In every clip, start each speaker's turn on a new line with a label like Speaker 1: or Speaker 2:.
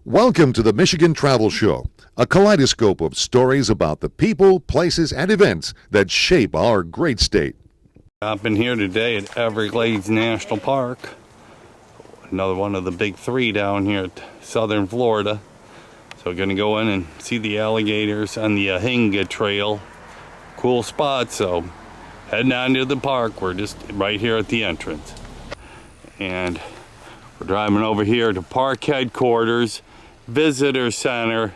Speaker 1: Welcome to the Michigan Travel Show, a kaleidoscope of stories about the people, places, and events that shape our great state.
Speaker 2: I've been here today at Everglades National Park, another one of the big three down here at southern Florida. So we're going to go in and see the alligators on the Ahinga Trail. Cool spot, so heading on to the park. We're just right here at the entrance. And we're driving over here to park headquarters, visitor center,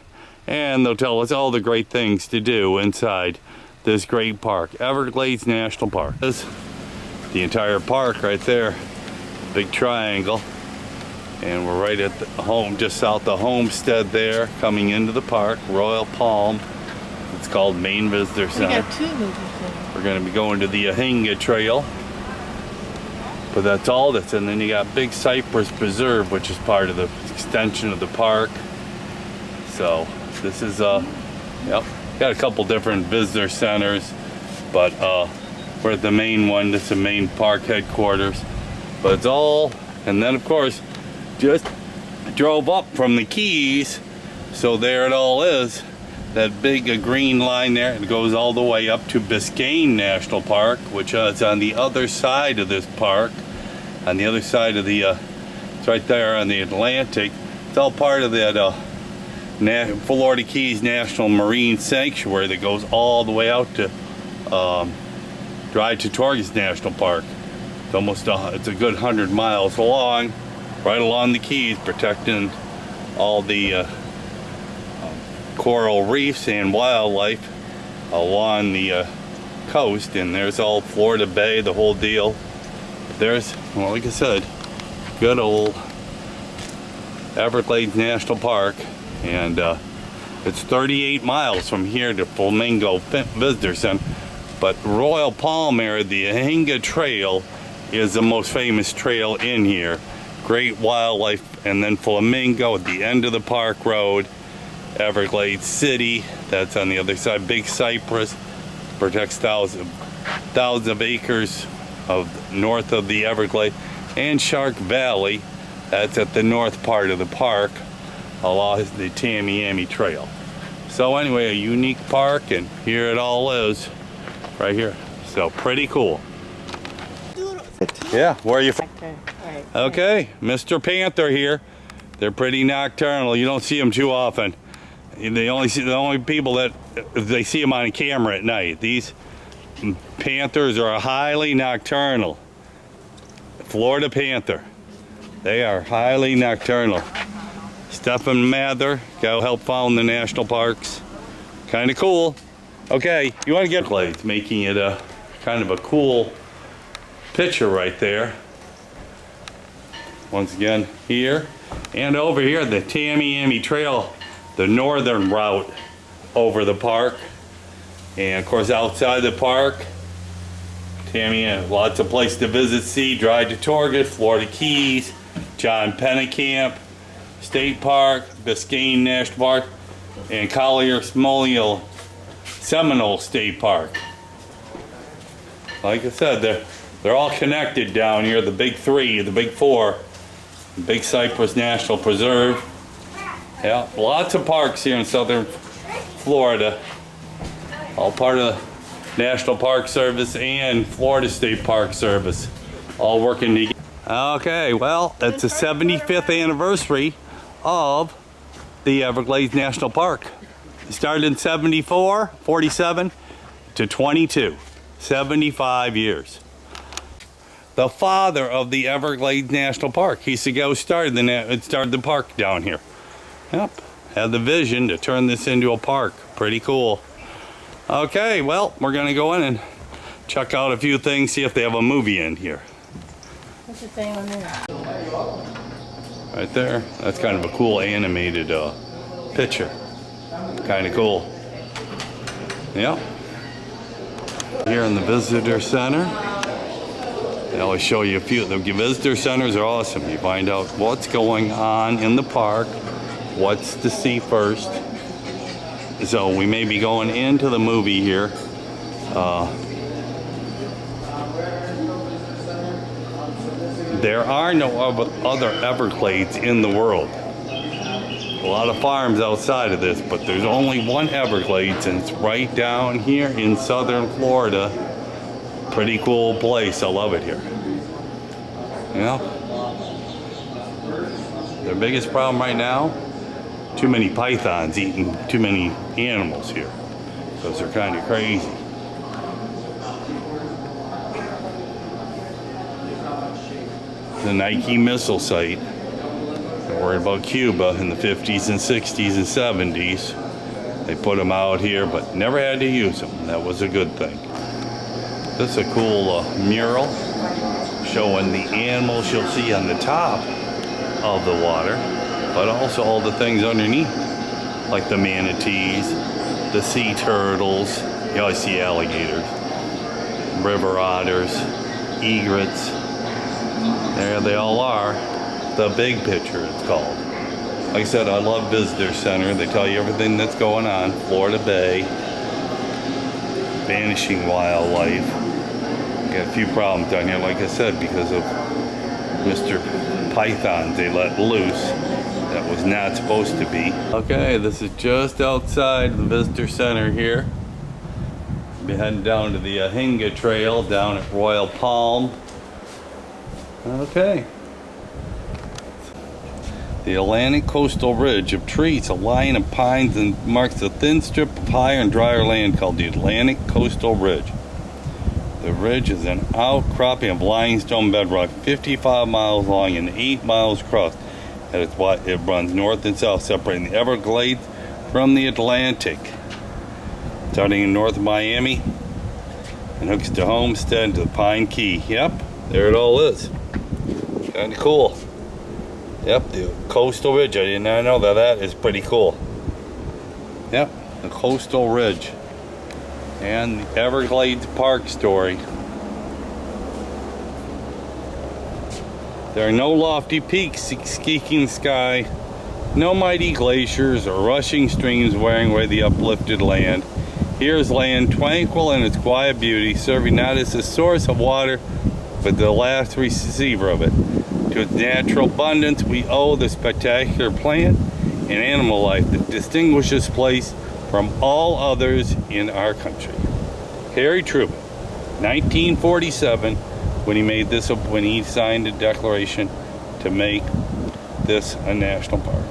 Speaker 2: and they'll tell us all the great things to do inside this great park, Everglades National Park. This is the entire park right there, big triangle. And we're right at the home, just south of Homestead there, coming into the park, Royal Palm. It's called Main Visitor Center.
Speaker 3: We got two movies there.
Speaker 2: We're going to be going to the Ahinga Trail. But that's all that's, and then you got Big Cypress Preserve, which is part of the extension of the park. So this is, yep, got a couple different visitor centers, but we're at the main one. This is the main park headquarters. But it's all, and then of course, just drove up from the Keys, so there it all is. That big green line there, it goes all the way up to Biscayne National Park, which is on the other side of this park. On the other side of the, it's right there on the Atlantic. It's all part of that Florida Keys National Marine Sanctuary that goes all the way out to Dry Tortugas National Park. It's almost, it's a good 100 miles long, right along the Keys, protecting all the coral reefs and wildlife along the coast. And there's all Florida Bay, the whole deal. There's, well, like I said, good old Everglades National Park, and it's 38 miles from here to Flamingo Visitor Center. But Royal Palm area, the Ahinga Trail, is the most famous trail in here. Great wildlife, and then Flamingo at the end of the park road. Everglades City, that's on the other side. Big Cypress protects thousands of acres of north of the Everglades, and Shark Valley, that's at the north part of the park along the Tamiami Trail. So anyway, a unique park, and here it all is right here. So pretty cool. Yeah, where are you from? Okay, Mr. Panther here. They're pretty nocturnal. You don't see them too often. They only see, the only people that they see them on camera at night. These panthers are highly nocturnal. Florida panther. They are highly nocturnal. Stephen Mather, guy who helped found the national parks. Kind of cool. Okay, you want to get Everglades, making it a kind of a cool picture right there. Once again, here and over here, the Tamiami Trail, the northern route over the park. And of course, outside the park, Tamiami, lots of places to visit, see, Dry Tortugas, Florida Keys, John Pennekamp State Park, Biscayne National Park, and Collier Smolial Seminole State Park. Like I said, they're all connected down here, the big three, the big four. Big Cypress National Preserve. Yeah, lots of parks here in southern Florida. All part of the National Park Service and Florida State Park Service. All working together. Okay, well, it's the 75th anniversary of the Everglades National Park. It started in 74, 47 to 22. 75 years. The father of the Everglades National Park. He's the guy who started the park down here. Yep, had the vision to turn this into a park. Pretty cool. Okay, well, we're gonna go in and check out a few things, see if they have a movie in here.
Speaker 3: What's the thing on there?
Speaker 2: Right there, that's kind of a cool animated picture. Kind of cool. Yep. Here in the visitor center. They always show you a few. The visitor centers are awesome. You find out what's going on in the park, what's to see first. So we may be going into the movie here. There are no other Everglades in the world. a lot of farms outside of this, but there's only one Everglades, and it's right down here in southern Florida. Pretty cool place. I love it here. You know, their biggest problem right now, too many pythons eating too many animals here, because they're kind of crazy. The Nike missile site. They're worried about Cuba in the 50s and 60s and 70s. They put them out here, but never had to use them. That was a good thing. This is a cool mural showing the animals you'll see on the top of the water, but also all the things underneath, like the manatees, the sea turtles. You always see alligators, river otters, egrets. There they all are. The big picture, it's called. Like I said, I love Visitor Center. They tell you everything that's going on. Florida Bay, vanishing wildlife. Got a few problems down here, like I said, because of Mr. Python they let loose. That was not supposed to be. Okay, this is just outside the Visitor Center here. We'll be heading down to the Ahinga Trail down at Royal Palm. Okay. The Atlantic coastal ridge of trees, a line of pines, and marks a thin strip of higher and drier land called the Atlantic coastal ridge. The ridge is an outcropping of limestone bedrock 55 miles long and 8 miles across. It runs north and south, separating the Everglades from the Atlantic. Starting in north of Miami and hooks to Homestead to the Pine Key. Yep, there it all is. Kind of cool. Yep, the coastal ridge. I did not know that. That is pretty cool. Yep, the coastal ridge. And the Everglades Park story. There are no lofty peaks skeeking the sky, no mighty glaciers or rushing streams wearing away the uplifted land. Here is land tranquil in its quiet beauty, serving not as a source of water, but the last receiver of it. To its natural abundance, we owe the spectacular plant and animal life that distinguishes this place from all others in our country. Harry Truman, 1947, when he signed a declaration to make this a national park.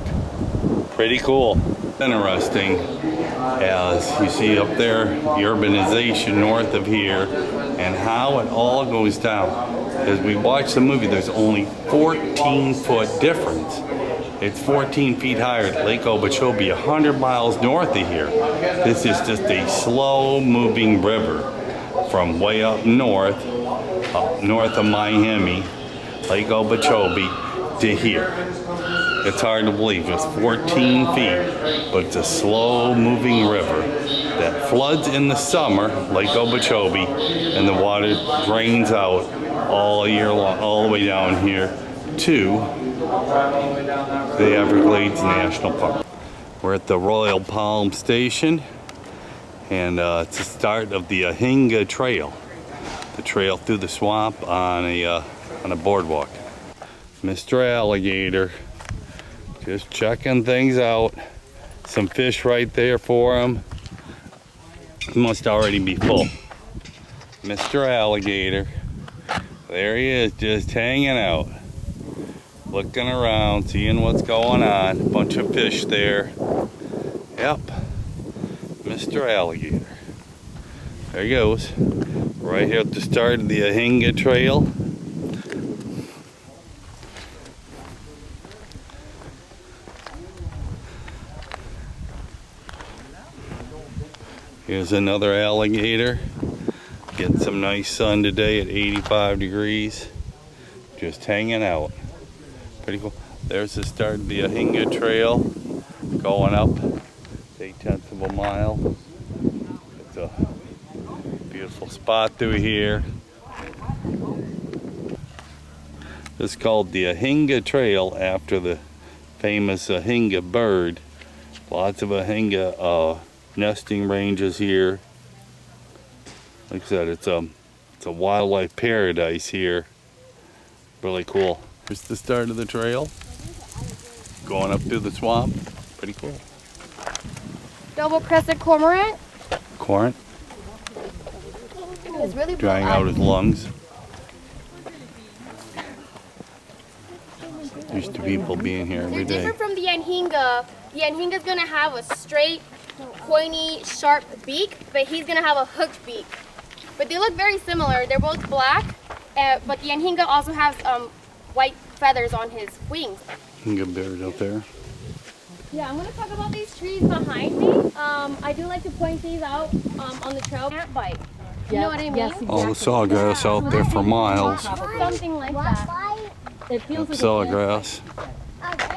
Speaker 2: Pretty cool. Interesting, as you see up there, the urbanization north of here and how it all goes down. As we watch the movie, there's only 14-foot difference. It's 14 feet higher at Lake Okeechobee, 100 miles north of here. This is just a slow-moving river from way up north of Miami, Lake Okeechobee, to here. It's hard to believe, it's 14 feet, but it's a slow-moving river that floods in the summer, Lake Okeechobee, and the water drains out all year long, all the way down here to the Everglades National Park. We're at the Royal Palm Station, and it's the start of the Ahinga Trail, the trail through the swamp on a boardwalk. Mr. Alligator, just checking things out. Some fish right there for him. He must already be full. Mr. Alligator, there he is, just hanging out. Looking around, seeing what's going on. A bunch of fish there. Yep, Mr. Alligator. There he goes. Right here at the start of the Ahinga Trail. Here's another alligator. Getting some nice sun today at 85 degrees. Just hanging out. Pretty cool. There's the start of the Ahinga Trail. Going up 8/10 of a mile. It's a beautiful spot through here. This is called the Ahinga Trail after the famous Ahinga bird. Lots of Ahinga nesting ranges here. Like I said, it's a wildlife paradise here. Really cool. Here's the start of the trail. Going up through the swamp. Pretty cool.
Speaker 4: Double-crested cormorant.
Speaker 2: Corn
Speaker 4: It's really
Speaker 2: drying out his lungs. Used to people being here every
Speaker 4: They're
Speaker 2: day.
Speaker 4: different from the Anhinga. The Anhinga's gonna have a straight, pointy, sharp beak, but he's gonna have a hooked beak. But they look very similar. They're both black, but the Anhinga also has white feathers on his wings.
Speaker 2: Good bird out there.
Speaker 4: Yeah, I'm gonna talk about these trees behind me. I do like to point these out on the trail. Ant bite. You know what I mean?
Speaker 3: Yes,
Speaker 2: All the sawgrass out there for miles.
Speaker 4: Something like that.
Speaker 3: It feels like
Speaker 2: Sawgrass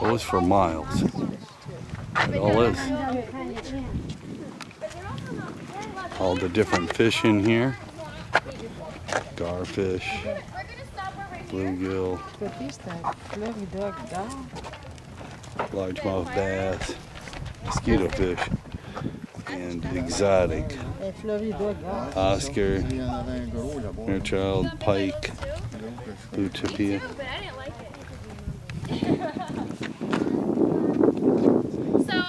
Speaker 2: goes for miles. It all is. All the different fish in here. Garfish, bluegill, largemouth bass, mosquito fish, and exotic. Oscar, Fairchild, pike, blue tipia.
Speaker 4: So,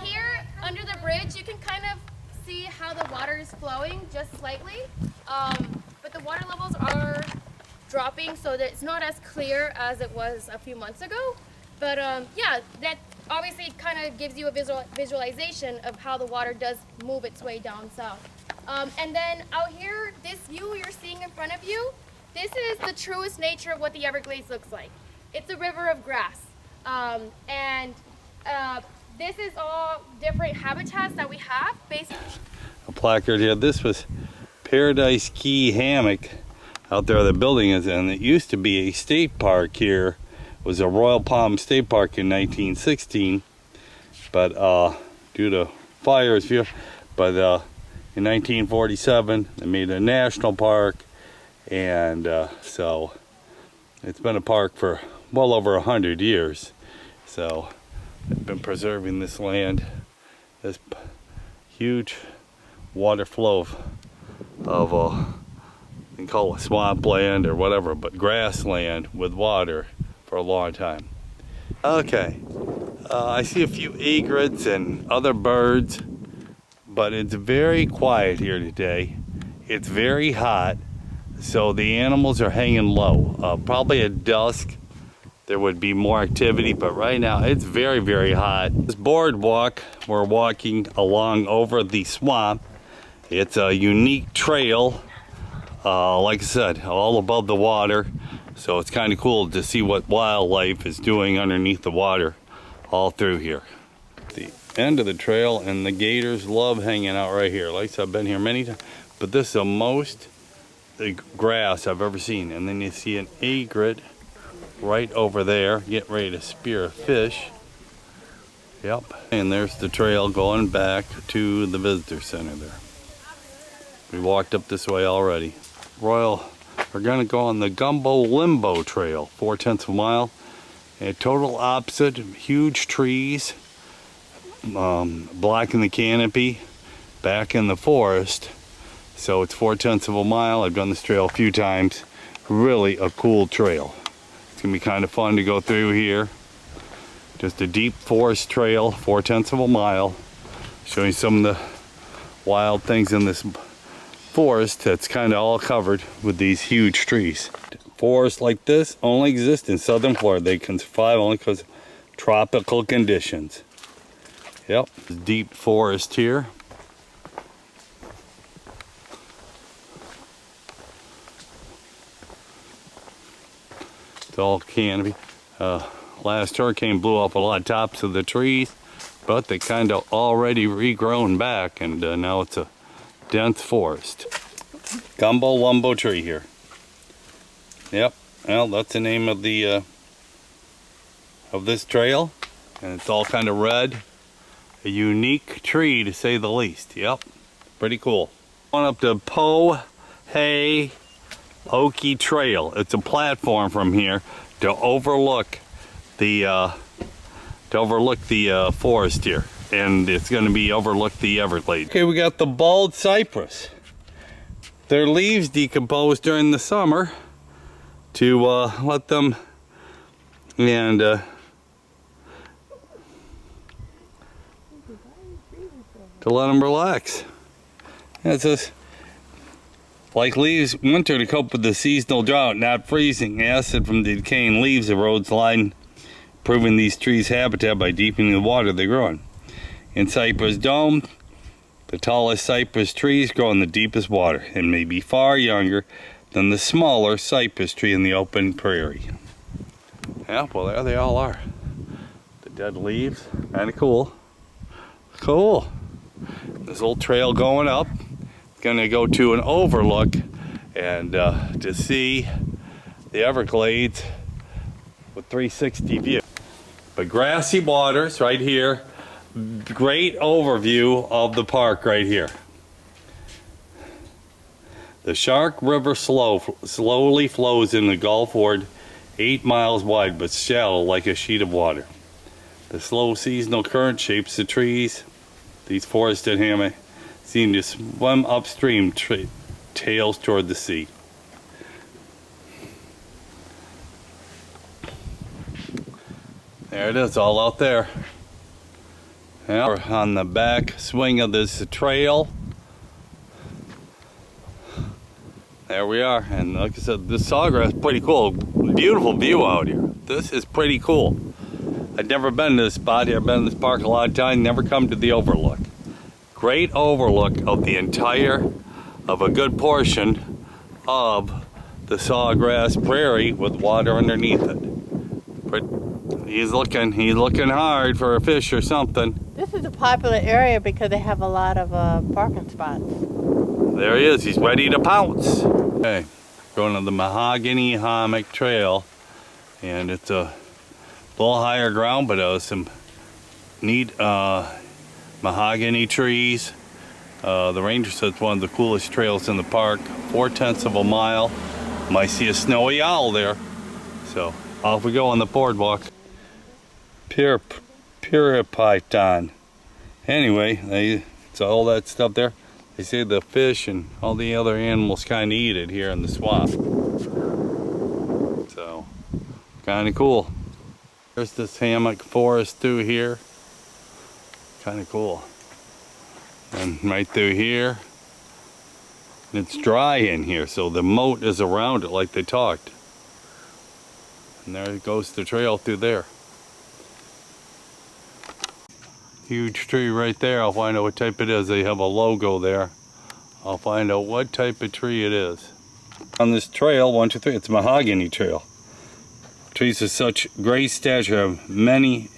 Speaker 4: here under the bridge, you can kind of see how the water is flowing just slightly. But the water levels are dropping, so that it's not as clear as it was a few months ago. But yeah, that obviously kind of gives you a visualization of how the water does move its way down south. And then out here, this view you're seeing in front of you, this is the truest nature of what the Everglades looks like. It's a river of grass. This is all different habitats that we have based.
Speaker 2: A placard here. This was Paradise Key Hammock out there the building is in. It used to be a state park here. It was a Royal Palm State Park in 1916, but due to fires here, but in 1947 they made a national park, and so it's been a park for well over 100 years. So they've been preserving this land, this huge water flow of you can call it swampland or whatever, but grassland with water for a long time. Okay, I see a few egrets and other birds, but it's very quiet here today. It's very hot, so the animals are hanging low. Probably at dusk there would be more activity, but right now it's very, very hot. This boardwalk, we're walking along over the swamp. It's a unique trail, like I said, all above the water. So it's kind of cool to see what wildlife is doing underneath the water all through here. The end of the trail, and the gators love hanging out right here. Like I said, I've been here many times, but this is the most grass I've ever seen. And then you see an egret right over there, getting ready to spear a fish. Yep, and there's the trail going back to the visitor center there. We walked up this way already. We're gonna go on the Gumbo Limbo Trail, 4/10 of a mile. A total opposite, huge trees, blocking the canopy, back in the forest. So it's 4/10 of a mile. I've done this trail a few times. Really a cool trail. It's gonna be kind of fun to go through here. Just a deep forest trail, 4/10 of a mile. Showing some of the wild things in this forest that's kind of all covered with these huge trees. Forests like this only exist in southern Florida. They can survive only because of tropical conditions. Yep, deep forest here. It's all canopy. Last hurricane blew off a lot of tops of the trees, but they kind of already regrown back, and now it's a dense forest. Gumbo Lumbo tree here. Yep, well, that's the name of the of this trail, and it's all kind of red. A unique tree to say the least. Yep, pretty cool. On up to Hay Okie Trail. It's a platform from here to overlook the forest here, and it's going to be overlook the Everglades. Okay, we got the bald cypress. Their leaves decompose during the summer to let them, and to let them relax. It's just like leaves winter to cope with the seasonal drought, not freezing. Acid from the decaying leaves erodes line, improving these trees' habitat by deepening the water they grow in. In Cypress Dome, the tallest cypress trees grow in the deepest water and may be far younger than the smaller cypress tree in the open prairie. Yeah, well, there they all are. The dead leaves, kind of cool. Cool. This little trail going up. Gonna go to an overlook and to see the Everglades with 360 view. But grassy waters right here. Great overview of the park right here. The Shark River slowly flows in the Gulf Ward, 8 miles wide but shallow like a sheet of water. The slow seasonal current shapes the trees. These forested hammock seem to swim upstream, tails toward the sea. There it is, all out there. Yeah, we're on the back swing of this trail. There we are, and like I said, this sawgrass is pretty cool. Beautiful view out here. This is pretty cool. I've never been to this spot here. I've been in this park a lot of times, never come to the overlook. Great overlook of the of a good portion of the sawgrass prairie with water underneath it. But he's looking hard for a fish or something.
Speaker 3: This is a popular area because they have a lot of parking spots.
Speaker 2: There he is, he's ready to pounce. Okay, going to the Mahogany Hammock Trail, and it's a little higher ground, but some neat mahogany trees. The ranger said it's one of the coolest trails in the park. 4/10 of a mile. Might see a snowy owl there. So off we go on the boardwalk. Python. Anyway, it's all that stuff there. They say the fish and all the other animals kind of eat it here in the swamp. So, kind of cool. There's this hammock forest through here. Kind of cool. And right through here. And it's dry in here, so the moat is around it like they talked. And there goes the trail through there. Huge tree right there. I'll find out what type it is. They have a logo there. I'll find out what type of tree it is. On this trail, 1, 2, 3, it's a mahogany trail. Trees of such great stature have many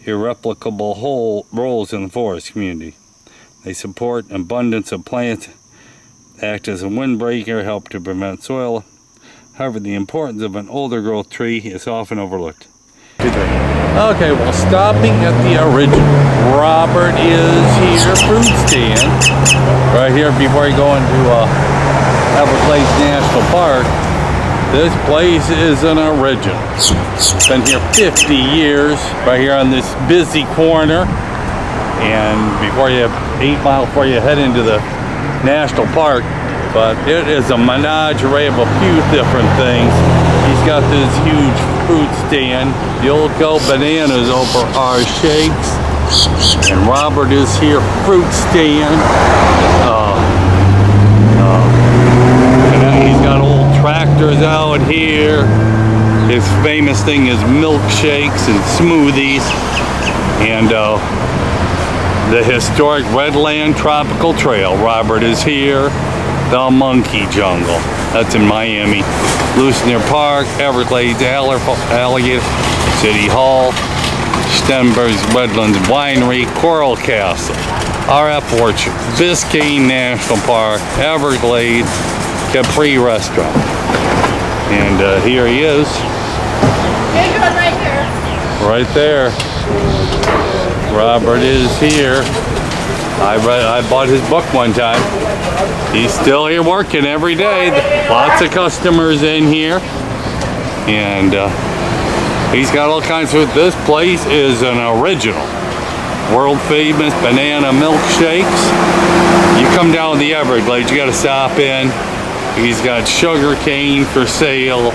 Speaker 2: irreplicable roles in the forest community. They support an abundance of plants, act as a windbreaker, help to prevent soil. However, the importance of an older growth tree is often overlooked. Okay, well, stopping at the original. Robert is here, fruit stand, right here before you go into Everglades National Park. This place is an original. Been here 50 years, right here on this busy corner. And before you have 8 miles before you head into the national park, but it is a menagerie of a few different things. He's got this huge fruit stand. You'll go bananas over our shakes. And Robert is here, fruit stand. And he's got old tractors out here. His famous thing is milkshakes and smoothies. And the historic Redland Tropical Trail. Robert is here. The Monkey Jungle. That's in Miami. Lucenier Park, Everglades Alligator, City Hall, Stenberg's Redlands Winery, Coral Castle, RF Orchard, Biscayne National Park, Everglades, Capri Restaurant. And here he is.
Speaker 3: Here's one right here.
Speaker 2: Right there. Robert is here. I bought his book one time. He's still here working every day. Lots of customers in here. And he's got all kinds of, this place is an original. World famous banana milkshakes. You come down the Everglades, you gotta stop in. He's got sugar cane for sale.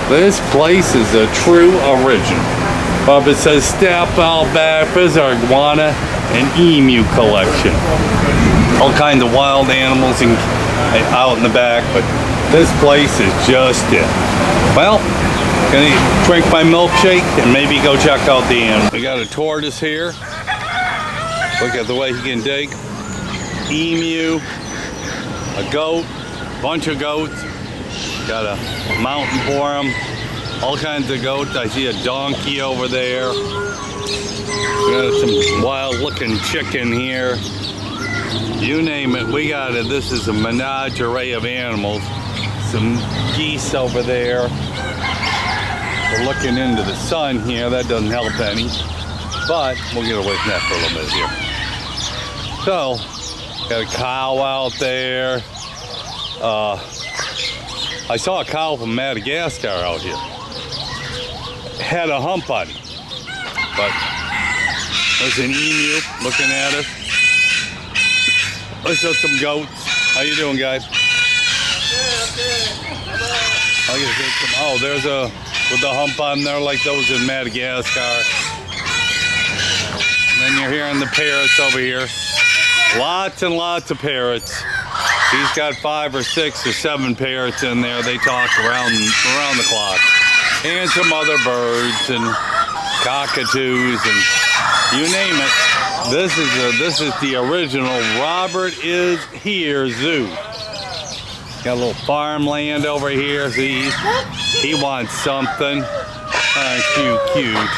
Speaker 2: This place is a true original. But it says step out back, there's our iguana an emu collection. All kinds of wild animals out in the back, but this place is just it. Well, gonna drink my milkshake and maybe go check out the animals. We got a tortoise here. Look at the way he can dig. Emu, a goat, bunch of goats. Got a mountain for him. All kinds of goats. I see a donkey over there. We got some wild looking chicken here. You name it, we got it. This is a menagerie of animals. Some geese over there. We're looking into the sun here. That doesn't help any. But we'll get away from that for a little bit here. So, got a cow out there. I saw a cow from Madagascar out here. Had a hump on him. But there's an emu looking at us. Let's show some goats. How you doing, guys? Oh, there's a with a hump on there like those in Madagascar. And then you're hearing the parrots over here. Lots and lots of parrots. He's got 5 or 6 or 7 parrots in there. They talk around the clock. And some other birds and cockatoos and you name it. This is the original Robert is Here Zoo. Got a little farmland over here. See, he wants something. Aren't you cute?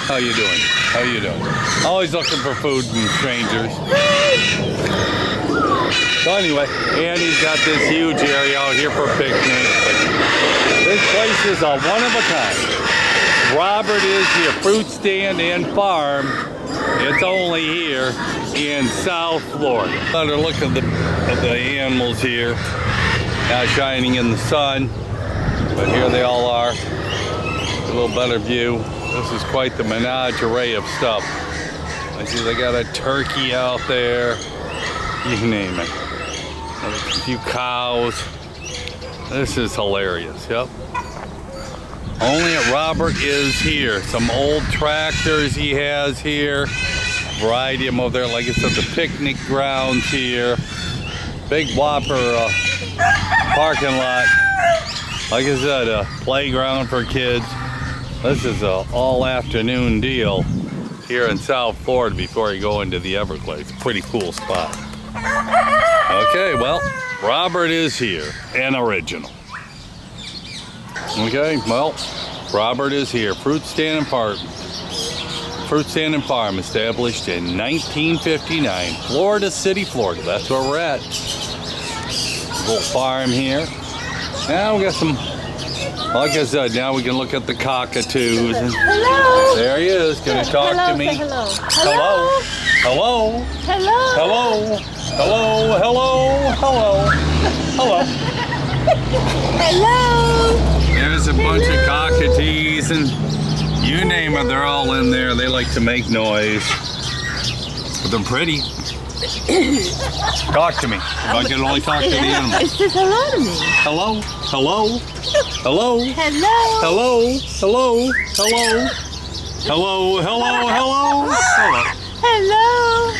Speaker 2: How you doing? How you doing? Always looking for food from strangers. So anyway, and he's got this huge area out here for picnics. This place is a one of a kind. Robert is Here fruit stand and farm. It's only here in South Florida. Another look of the animals here. Now shining in the sun, but here they all are. A little better view. This is quite the menagerie of stuff. I see they got a turkey out there. You name it. A few cows. This is hilarious. Yep. Only at Robert is Here. Some old tractors he has here. Variety of them over there. Like I said, the picnic grounds here. Big whopper parking lot. Like I said, a playground for kids. This is an all afternoon deal here in South Florida before you go into the Everglades. Pretty cool spot. Okay, well, Robert is Here, an original. Okay, well, Robert is Here. Fruit stand and farm. Fruit stand and farm established in 1959. Florida City, Florida. That's where we're at. Little farm here. Now we got some, like I said, now we can look at the cockatoos. And
Speaker 3: Hello.
Speaker 2: there he is. Can you talk to me?
Speaker 3: Hello.
Speaker 2: Hello. Hello.
Speaker 3: Hello.
Speaker 2: Hello. Hello. Hello. Hello. Hello.
Speaker 3: Hello.
Speaker 2: There's a bunch of cockatoos and you name it, they're all in there. They like to make noise. But they're pretty. Talk to me. If I can only talk to the animals.
Speaker 3: It says hello to me.
Speaker 2: Hello. Hello. Hello.
Speaker 3: Hello.
Speaker 2: Hello. Hello. Hello. Hello. Hello. Hello. Hello.
Speaker 3: Hello.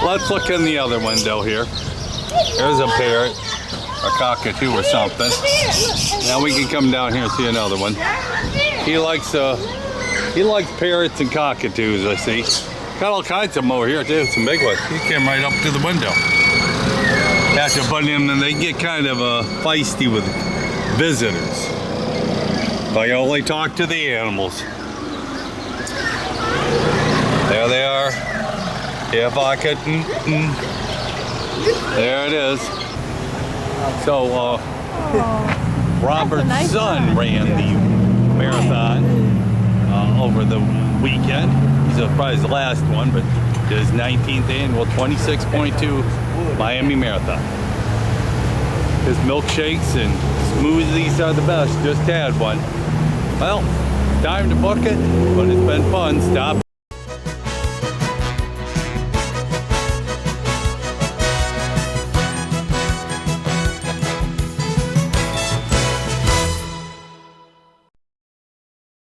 Speaker 2: Let's look in the other window here. There's a parrot, a cockatoo or something. Now we can come down here and see another one. He likes parrots and cockatoos, I see. Got all kinds of them over here too, some big ones. He came right up to the window. After putting them in, they get kind of feisty with visitors. I only talk to the animals. There they are. If I could, there it is. So, Robert's son ran the marathon over the weekend. He's probably his last one, but his 19th annual 26.2 Miami Marathon. His milkshakes and smoothies are the best. Just had one. Well, time to book it, but it's been fun. Stop